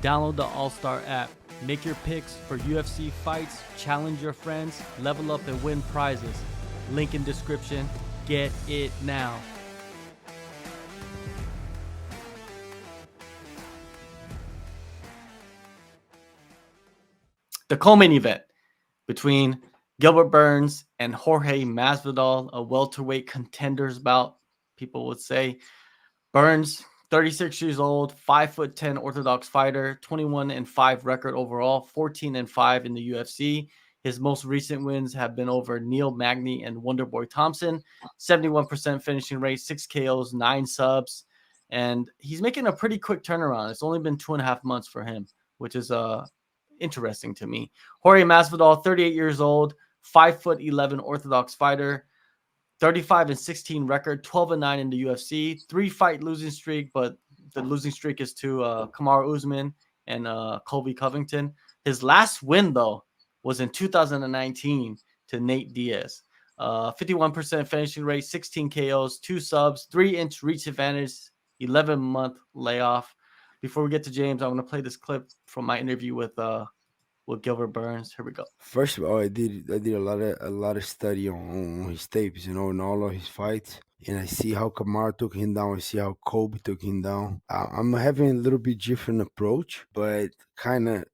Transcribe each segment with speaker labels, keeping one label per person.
Speaker 1: Download the AllStar app. Make your picks for UFC fights, challenge your friends, level up and win prizes. Link in description. Get it now. The co-main event between Gilbert Burns and Jorge Masvidal, a welterweight contenders bout, people would say. Burns, 36 years old, 5'10" orthodox fighter, 21-5 record overall, 14-5 in the UFC. His most recent wins have been over Neil Magny and Wonderboy Thompson. 71% finishing rate, 6 KOs, 9 subs. And he's making a pretty quick turnaround. It's only been 2.5 months for him, which is interesting to me. Jorge Masvidal, 38 years old, 5'11" orthodox fighter, 35-16 record, 12-9 in the UFC, 3-fight losing streak, but the losing streak is to Kamaru Usman and Colby Covington. His last win, though, was in 2019 to Nate Diaz. 51% finishing rate, 16 KOs, 2 subs, 3-inch reach advantage, 11-month layoff. Before we get to James, I'm going to play this clip from my interview with Gilbert Burns. Here we go.
Speaker 2: First of all, I did a lot of study on his tapes, and all of his fights, and I see how Kamaru took him down. I see how Kobe took him down. I'm having a little bit different approach, but kind of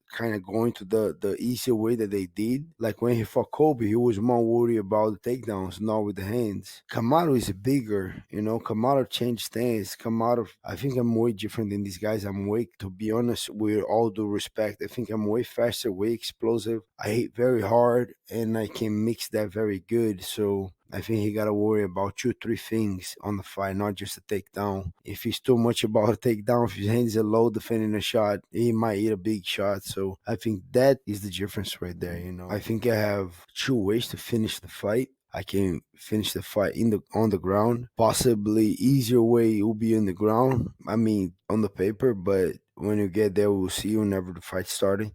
Speaker 2: going to the easier way that they did. Like when he fought Kobe, he was more worried about the takedowns, not with the hands. Kamaru is bigger, Kamaru changed stance. Kamaru, I think I'm way different than these guys. I'm way, to be honest, with all due respect, I think I'm way faster, way explosive. I hit very hard, and I can mix that very good. So I think he got to worry about 2-3 things on the fight, not just a takedown. If he's too much about a takedown, if his hands are low defending a shot, he might eat a big shot. So I think that is the difference right there. I think I have 2 ways to finish the fight. I can finish the fight on the ground. Possibly easier way will be on the ground. I mean, on the paper, but when you get there, we'll see whenever the fight's starting.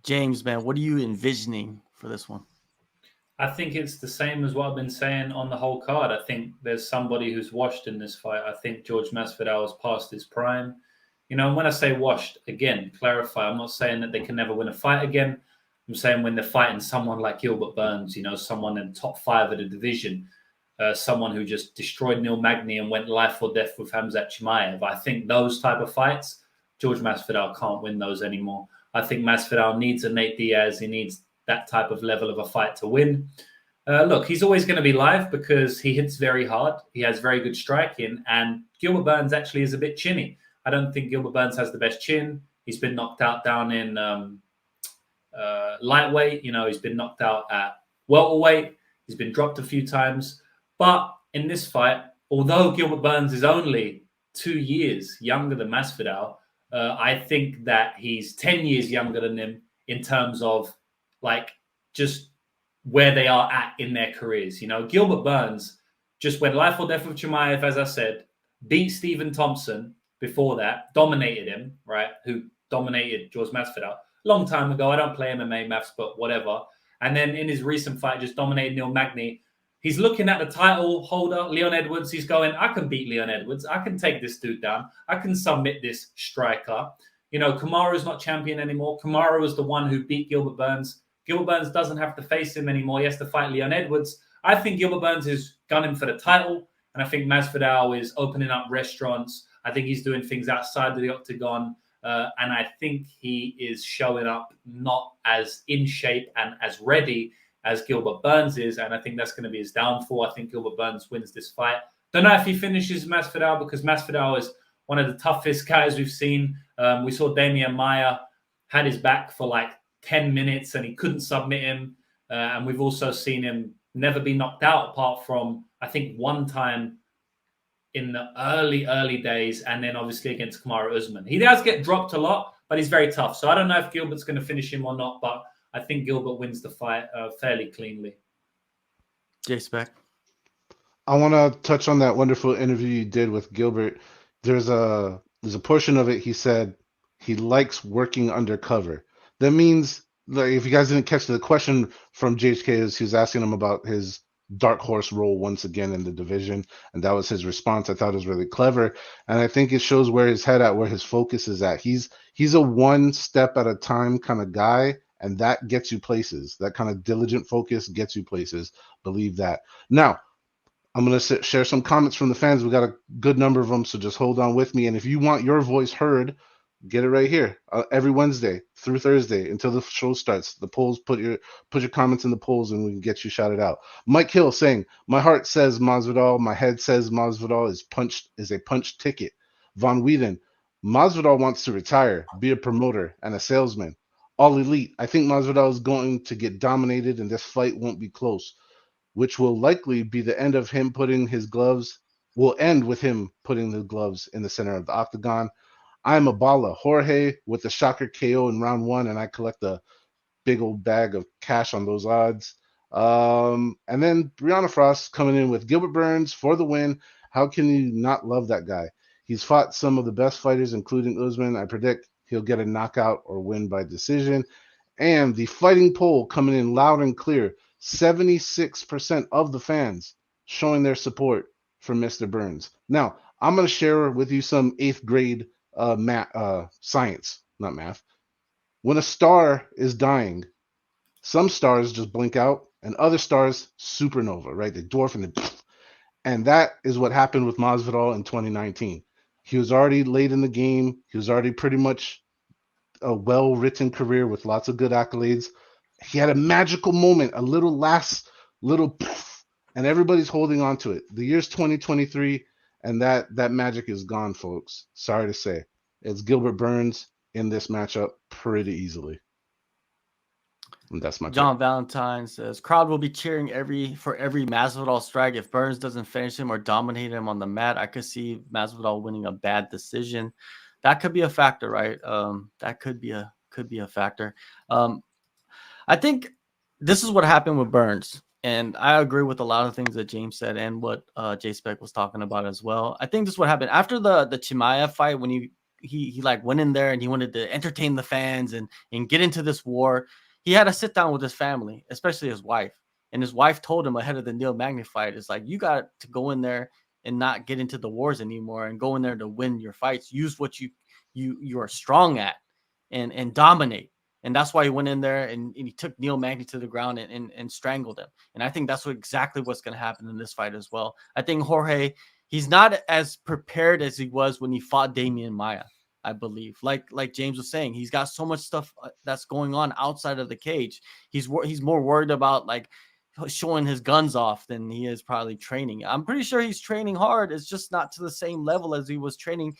Speaker 1: James, man, what are you envisioning for this one?
Speaker 3: I think it's the same as what I've been saying on the whole card. I think there's somebody who's washed in this fight. I think George Masvidal has passed his prime. When I say washed, again, clarify, I'm not saying that they can never win a fight again. I'm saying when they're fighting someone like Gilbert Burns, someone in the top 5 of the division, someone who just destroyed Neil Magny and went life or death with Khamzat Chimaev. I think those type of fights, George Masvidal can't win those anymore. I think Masvidal needs a Nate Diaz. He needs that type of level of a fight to win. Look, he's always going to be live because he hits very hard. He has very good striking, and Gilbert Burns actually is a bit chinny. I don't think Gilbert Burns has the best chin. He's been knocked out down in lightweight. He's been knocked out at welterweight. He's been dropped a few times. But in this fight, although Gilbert Burns is only 2 years younger than Masvidal, I think that he's 10 years younger than him in terms of just where they are at in their careers. Gilbert Burns just went life or death with Chimaev, as I said, beat Stephen Thompson before that, dominated him, right? Who dominated George Masvidal long time ago. I don't play MMA maths, but whatever. And then in his recent fight, just dominated Neil Magny. He's looking at the title holder, Leon Edwards. He's going, I can beat Leon Edwards. I can take this dude down. I can submit this striker. Kamaru's not champion anymore. Kamaru was the one who beat Gilbert Burns. Gilbert Burns doesn't have to face him anymore. He has to fight Leon Edwards. I think Gilbert Burns is gunning for the title, and I think Masvidal is opening up restaurants. I think he's doing things outside of the octagon, and I think he is showing up not as in shape and as ready as Gilbert Burns is, and I think that's going to be his downfall. I think Gilbert Burns wins this fight. Don't know if he finishes Masvidal, because Masvidal is one of the toughest guys we've seen. We saw Damian Maia had his back for 10 minutes and he couldn't submit him. And we've also seen him never be knocked out apart from, I think, one time in the early days, and then obviously against Kamaru Usman. He does get dropped a lot, but he's very tough. So I don't know if Gilbert's going to finish him or not, but I think Gilbert wins the fight fairly cleanly.
Speaker 1: J-Spec.
Speaker 4: I want to touch on that wonderful interview you did with Gilbert. There's a portion of it he said he likes working undercover. That means, if you guys didn't catch the question from JHK, is he was asking him about his dark horse role once again in the division, and that was his response. I thought it was really clever, and I think it shows where his head at, where his focus is at. He's a one step at a time kind of guy, and that gets you places. That kind of diligent focus gets you places. Believe that. Now, I'm going to share some comments from the fans. We got a good number of them, so just hold on with me. And if you want your voice heard, get it right here every Wednesday through Thursday until the show starts. The polls, put your comments in the polls, and we can get you shouted out. Mike Hill saying, "My heart says Masvidal, my head says Masvidal is a punch ticket." Von Whedon, Masvidal wants to retire, be a promoter and a salesman. All Elite, I think Masvidal is going to get dominated, and this fight won't be close, which will likely be the end of him putting his gloves. Will end with him putting the gloves in the center of the octagon. I'm a baller. Jorge with the shocker KO in round 1, and I collect a big old bag of cash on those odds. And then Brianna Frost coming in with Gilbert Burns for the win. How can you not love that guy? He's fought some of the best fighters, including Usman. I predict he'll get a knockout or win by decision. And the fighting poll coming in loud and clear. 76% of the fans showing their support for Mr. Burns. Now, I'm going to share with you some 8th grade science, not math. When a star is dying, some stars just blink out and other stars supernova, right? They dwarf and that is what happened with Masvidal in 2019. He was already late in the game. He was already pretty much a well-written career with lots of good accolades. He had a magical moment, a last little poof, and everybody's holding on to it. The year's 2023, and that magic is gone, folks. Sorry to say. It's Gilbert Burns in this matchup pretty easily. And that's my
Speaker 1: John
Speaker 4: pick.
Speaker 1: Valentine says, crowd will be cheering for every Masvidal strike. If Burns doesn't finish him or dominate him on the mat, I could see Masvidal winning a bad decision. That could be a factor, right? That could be a factor. I think this is what happened with Burns, and I agree with a lot of things that James said and what J Spec was talking about as well. I think this is what happened after the Chimaev fight, when he like went in there and he wanted to entertain the fans and get into this war. He had to sit down with his family, especially his wife. And his wife told him ahead of the Neil Magny fight, it's like, you got to go in there and not get into the wars anymore and go in there to win your fights. Use what you are strong at and dominate. And that's why he went in there and he took Neil Magny to the ground and strangled him. And I think that's exactly what's going to happen in this fight as well. I think Jorge, he's not as prepared as he was when he fought Damian Maia. I believe, like James was saying, he's got so much stuff that's going on outside of the cage. He's more worried about like showing his guns off than he is probably training. I'm pretty sure he's training hard. It's just not to the same level as he was training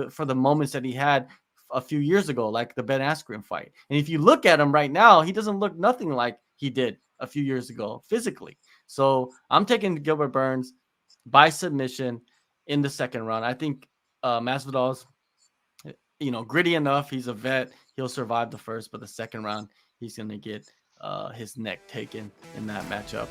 Speaker 1: for the moments that he had a few years ago, like the Ben Askren fight. And if you look at him right now, he doesn't look nothing like he did a few years ago physically. So I'm taking Gilbert Burns by submission in the second round. I think Masvidal's gritty enough. He's a vet. He'll survive the first, but the second round, he's going to get his neck taken in that matchup.